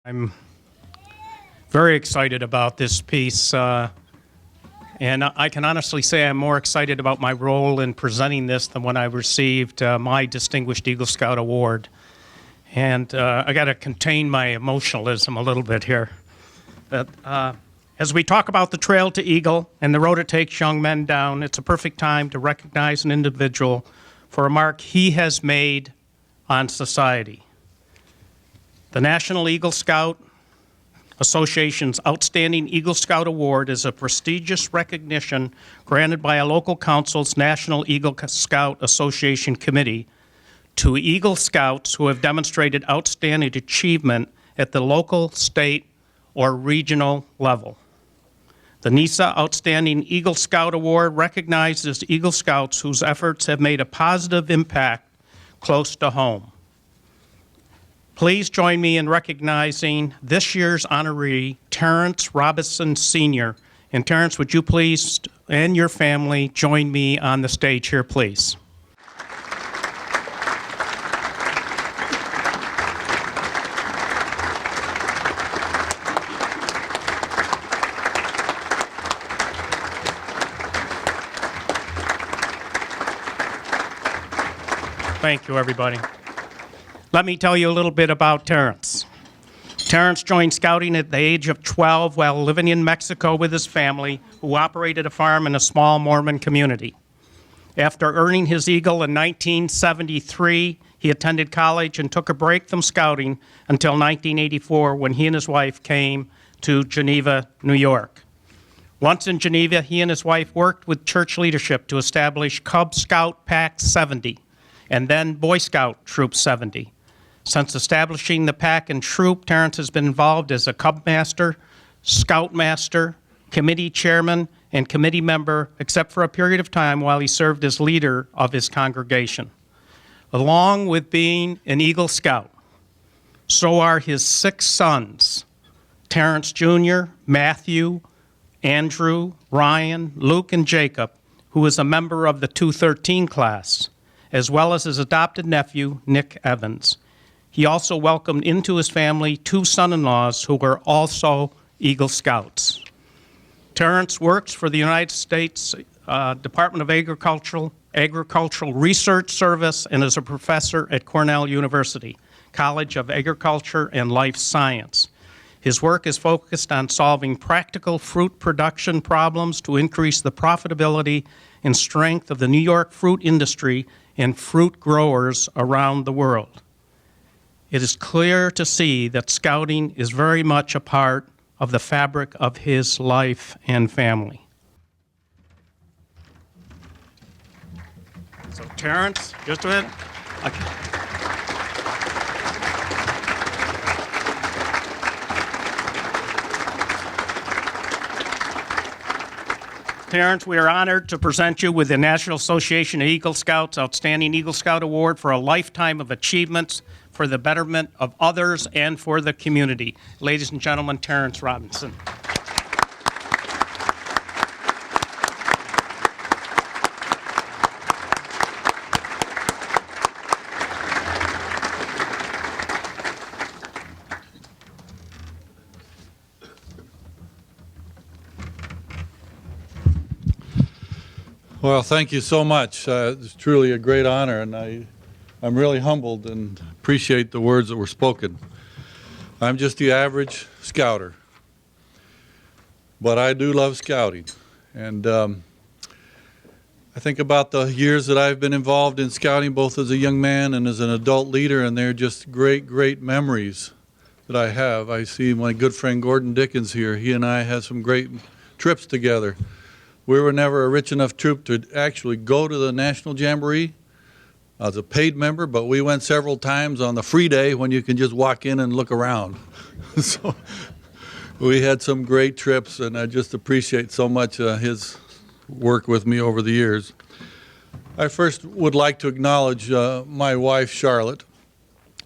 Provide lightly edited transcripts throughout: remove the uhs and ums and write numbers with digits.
I'm very excited about this piece, and I can honestly say I'm more excited about my role in presenting this than when I received my Distinguished Eagle Scout Award. And I got to contain my emotionalism a little bit here. But, as we talk about the Trail to Eagle and the road it takes young men down, it's a perfect time to recognize an individual for a mark he has made on society. The National Eagle Scout Association's Outstanding Eagle Scout Award is a prestigious recognition granted by a local council's National Eagle Scout Association Committee to Eagle Scouts who have demonstrated outstanding achievement at the local, state, or regional level. The NESA Outstanding Eagle Scout Award recognizes Eagle Scouts whose efforts have made a positive impact close to home. Please join me in recognizing this year's honoree, Terence Robinson, Sr. And Terence, would you please, and your family, join me on the stage here, please. Thank you, everybody. Let me tell you a little bit about Terence. Terence joined scouting at the age of 12 while living in Mexico with his family, who operated a farm in a small Mormon community. After earning his Eagle in 1973, he attended college and took a break from scouting until 1984 when he and his wife came to Geneva, New York. Once in Geneva, he and his wife worked with church leadership to establish Cub Scout Pack 70 and then Boy Scout Troop 70. Since establishing the pack and troop, Terence has been involved as a Cub Master, Scout Master, committee chairman, and committee member, except for a period of time while he served as leader of his congregation. Along with being an Eagle Scout, so are his 6 sons, Terence Jr., Matthew, Andrew, Ryan, Luke, and Jacob, who is a member of the 213 class, as well as his adopted nephew, Nick Evans. He also welcomed into his family 2 son-in-laws who were also Eagle Scouts. Terence works for the United States Department of Agricultural Research Service and is a professor at Cornell University, College of Agriculture and Life Science. His work is focused on solving practical fruit production problems to increase the profitability and strength of the New York fruit industry and fruit growers around the world. It is clear to see that scouting is very much a part of the fabric of his life and family. So Terence, just a minute. Okay. Terence, we are honored to present you with the National Association of Eagle Scouts Outstanding Eagle Scout Award for a lifetime of achievements for the betterment of others and for the community. Ladies and gentlemen, Terence Robinson. Well, thank you so much. It's truly a great honor, and I'm really humbled and appreciate the words that were spoken. I'm just the average scouter, but I do love scouting. And I think about the years that I've been involved in scouting, both as a young man and as an adult leader, and they're just great, great memories that I have. I see my good friend Gordon Dickens here. He and I had some great trips together. We were never a rich enough troop to actually go to the National Jamboree. I was a paid member, but we went several times on the free day when you can just walk in and look around. So we had some great trips, and I just appreciate so much his work with me over the years. I first would like to acknowledge my wife, Charlotte.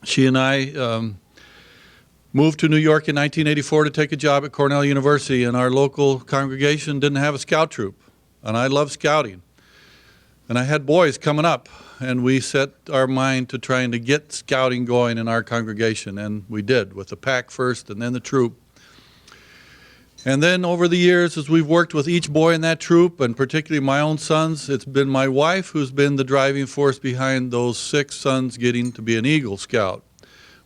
She and I moved to New York in 1984 to take a job at Cornell University, and our local congregation didn't have a scout troop, and I love scouting. And I had boys coming up and we set our mind to trying to get scouting going in our congregation, and we did, with the pack first and then the troop. And then over the years, as we've worked with each boy in that troop, and particularly my own sons, it's been my wife who's been the driving force behind those 6 sons getting to be an Eagle Scout,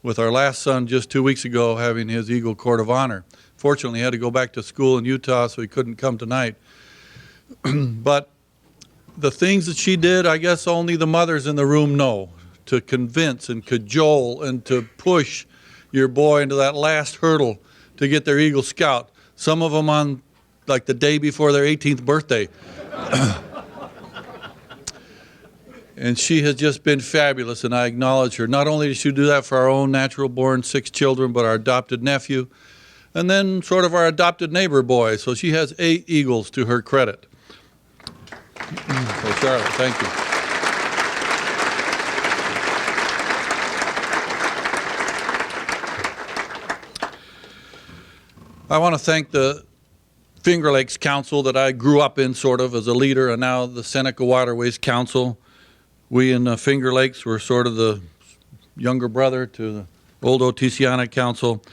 with our last son just 2 weeks ago having his Eagle Court of Honor. Fortunately, he had to go back to school in Utah, so he couldn't come tonight. But the things that she did, I guess only the mothers in the room know, to convince and cajole and to push your boy into that last hurdle to get their Eagle Scout. Some of them on like the day before their 18th birthday. And she has just been fabulous, and I acknowledge her. Not only did she do that for our own natural-born 6 children, but our adopted nephew, and then sort of our adopted neighbor boy. So she has 8 Eagles to her credit. So Charlotte, thank you. I want to thank the Finger Lakes Council that I grew up in sort of as a leader, and now the Seneca Waterways Council. We in Finger Lakes were sort of the younger brother to the old Otisiana Council,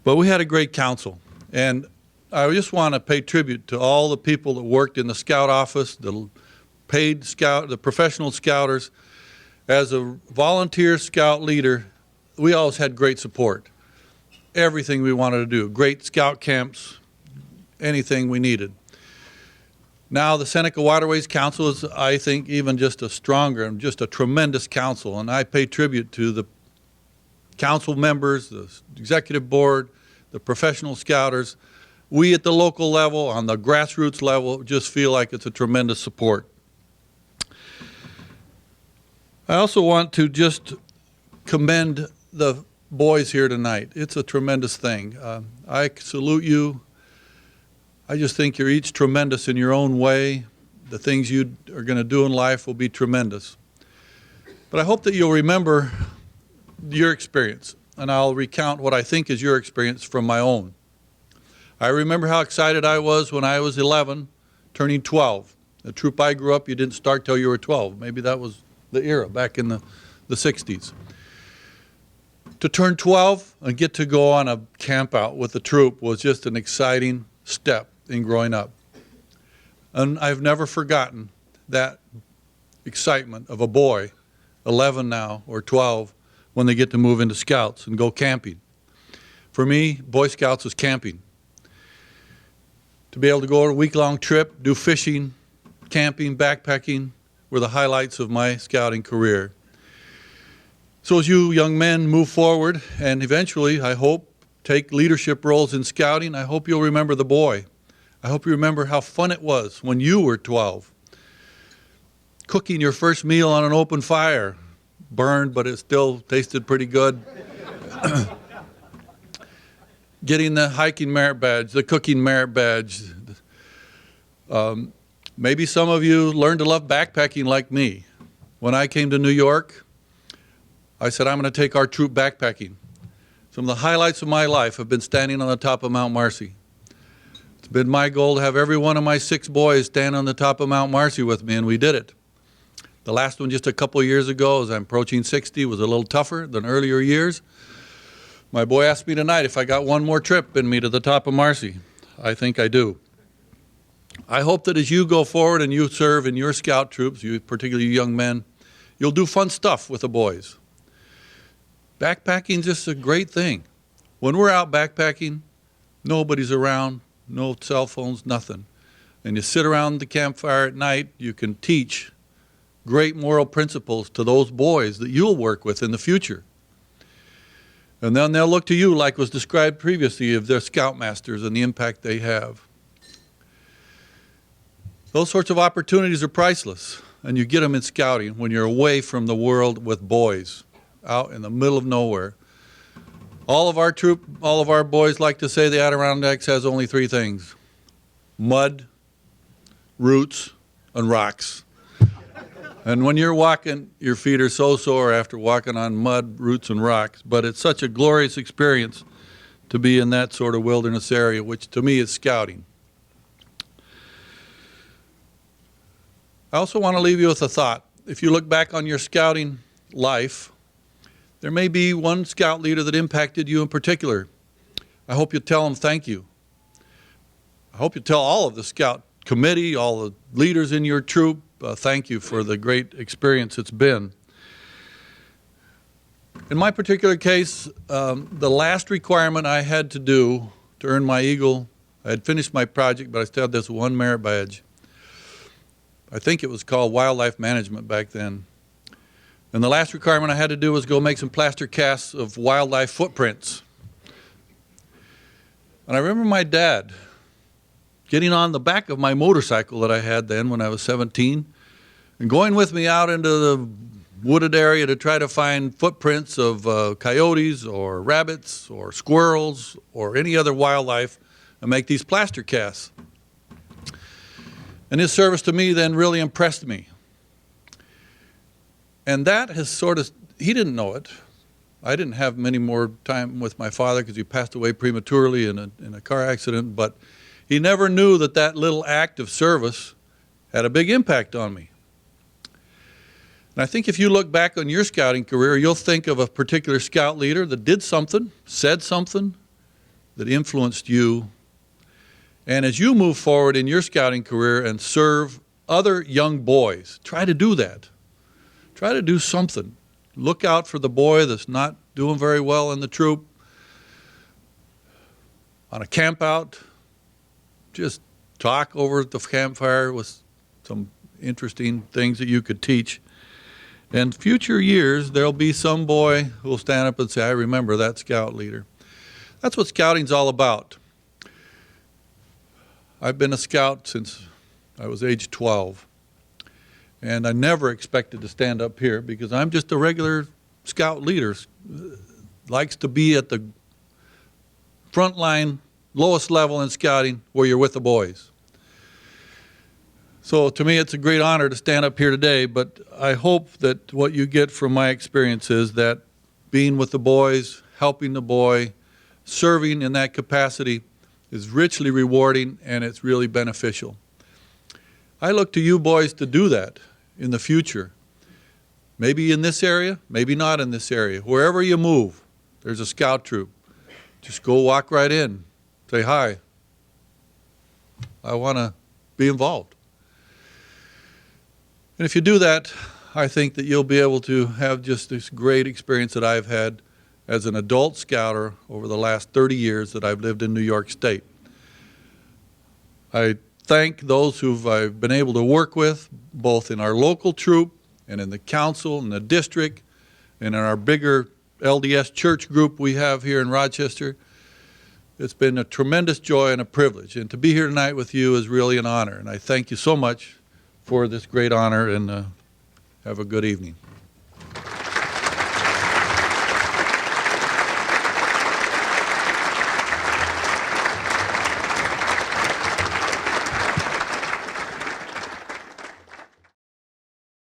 but we had a great council. And I just want to pay tribute to all the people that worked in the scout office, the paid scout, the professional scouters. As a volunteer scout leader, we always had great support. Everything we wanted to do, great scout camps, anything we needed. Now the Seneca Waterways Council is, I think, even just a stronger and just a tremendous council, and I pay tribute to the council members, the executive board, the professional scouters. We at the local level, on the grassroots level, just feel like it's a tremendous support. I also want to just commend the boys here tonight. It's a tremendous thing. I salute you. I just think you're each tremendous in your own way. The things you are going to do in life will be tremendous. But I hope that you'll remember your experience, and I'll recount what I think is your experience from my own. I remember how excited I was when I was 11, turning 12. The troop I grew up, you didn't start till you were 12. Maybe that was the era back in the 60s. To turn 12 and get to go on a camp out with the troop was just an exciting step in growing up. And I've never forgotten that excitement of a boy, 11 now or 12, when they get to move into Scouts and go camping. For me, Boy Scouts was camping. To be able to go on a week-long trip, do fishing, camping, backpacking were the highlights of my scouting career. So as you young men move forward and eventually, I hope, take leadership roles in scouting, I hope you'll remember the boy. I hope you remember how fun it was when you were 12. Cooking your first meal on an open fire, burned, but it still tasted pretty good. Getting the hiking merit badge, the cooking merit badge. Maybe some of you learned to love backpacking like me. When I came to New York, I said, I'm going to take our troop backpacking. Some of the highlights of my life have been standing on the top of Mount Marcy. It's been my goal to have every one of my 6 boys stand on the top of Mount Marcy with me, and we did it. The last one just a couple of years ago, as I'm approaching 60, was a little tougher than earlier years. My boy asked me tonight if I got one more trip in me to the top of Marcy. I think I do. I hope that as you go forward and you serve in your scout troops, you, particularly you young men, you'll do fun stuff with the boys. Backpacking is just a great thing. When we're out backpacking, nobody's around, no cell phones, nothing. And you sit around the campfire at night, you can teach great moral principles to those boys that you'll work with in the future. And then they'll look to you, like was described previously, of their scoutmasters and the impact they have. Those sorts of opportunities are priceless, and you get them in scouting when you're away from the world with boys, out in the middle of nowhere. All of our troop, all of our boys like to say the Adirondacks has only 3 things: mud, roots, and rocks. And when you're walking, your feet are so sore after walking on mud, roots, and rocks, but it's such a glorious experience to be in that sort of wilderness area, which to me is scouting. I also want to leave you with a thought. if you look back on your scouting life, there may be one scout leader that impacted you in particular. I hope you tell them thank you. I hope you tell all of the scout committee, all the leaders in your troop, thank you for the great experience it's been. In my particular case, the last requirement I had to do to earn my Eagle, I had finished my project, but I still had this one merit badge. I think it was called wildlife management back then. And the last requirement I had to do was go make some plaster casts of wildlife footprints. And I remember my dad getting on the back of my motorcycle that I had then when I was 17 and going with me out into the wooded area to try to find footprints of coyotes or rabbits or squirrels or any other wildlife and make these plaster casts. And his service to me then really impressed me. And that has sort of, he didn't know it. I didn't have many more time with my father because he passed away prematurely in a car accident, but he never knew that that little act of service had a big impact on me. And I think if you look back on your scouting career, you'll think of a particular scout leader that did something, said something, that influenced you. And as you move forward in your scouting career and serve other young boys, try to do that. Try to do something. Look out for the boy that's not doing very well in the troop. On a camp out, just talk over at the campfire with some interesting things that you could teach. In future years, there'll be some boy who will stand up and say, I remember that scout leader. That's what scouting's all about. I've been a scout since I was age 12. And I never expected to stand up here because I'm just a regular scout leader. Likes to be at the front line, lowest level in scouting where you're with the boys. So to me, it's a great honor to stand up here today, but I hope that what you get from my experience is that being with the boys, helping the boy, serving in that capacity is richly rewarding and it's really beneficial. I look to you boys to do that in the future. Maybe in this area, maybe not in this area. Wherever you move, there's a scout troop. Just go walk right in, say hi. I want to be involved. And if you do that, I think that you'll be able to have just this great experience that I've had as an adult scouter over the last 30 years that I've lived in New York State. I thank those who I've been able to work with, both in our local troop and in the council and the district and in our bigger LDS church group we have here in Rochester. It's been a tremendous joy and a privilege. And to be here tonight with you is really an honor. And I thank you so much for this great honor, and have a good evening.